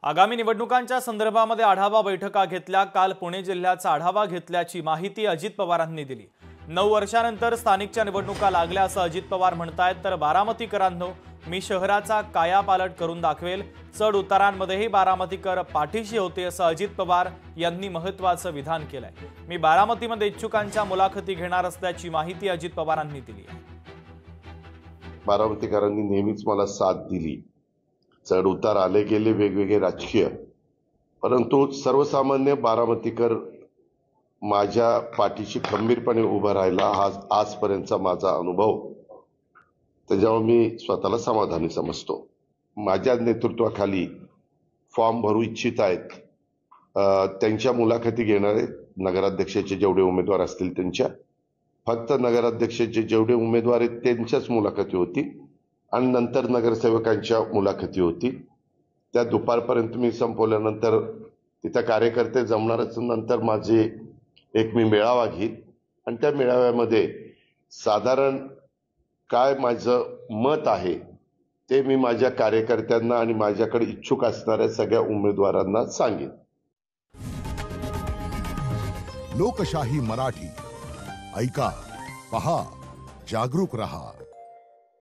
आगामी निवडणुकांच्या संदर्भामध्ये आढावा बैठका घेतल्या। काल पुणे जिल्ह्याचा आढावा घेतल्याची माहिती अजित पवारांनी दिली। 9 वर्षांनंतर स्थानिकच्या निवडणुका लागल्या असं अजित पवार म्हणतायत। तर बारामतीकरांनो, मी शहराचा कायापालट करून दाखवेल। चढ उतारांमध्येही बारामतीकर पाठीशी होते असं अजित पवार यांनी महत्त्वाचं विधान केलंय। मी बारामतीमध्ये इच्छुकांच्या मुलाखती घेणार असल्याची माहिती अजित पवारांनी दिली आहे। बारामतीकरांनी नेहमीच मला साथ दिली। चढ उतार आले गेले वेगवेगळे राजकीय, परंतु सर्वसामान्य बारामतीकर माझ्या पाठीशी खंबीरपणे उभा राहिला हा आजपर्यंतचा माझा अनुभव। त्याच्यावर मी स्वतःला समाधानी समजतो। माझ्या नेतृत्वाखाली फॉर्म भरू इच्छित आहेत त्यांच्या मुलाखती घेणारे नगराध्यक्षाचे जेवढे उमेदवार असतील त्यांच्या, फक्त नगराध्यक्षाचे जेवढे उमेदवार आहेत त्यांच्याच मुलाखती होती आणि नंतर नगरसेवकांच्या मुलाखती होती। त्या दुपारपर्यंत मी संपवल्यानंतर तिथे कार्यकर्ते जमणारच। नंतर माझे मी मेळावा घेईन आणि त्या मेळाव्यामध्ये साधारण काय माझं मत आहे ते मी माझ्या कार्यकर्त्यांना आणि माझ्याकडे इच्छुक असणाऱ्या सगळ्या उमेदवारांना सांगेन। लोकशाही मराठी ऐका, पहा, जागरूक रहा।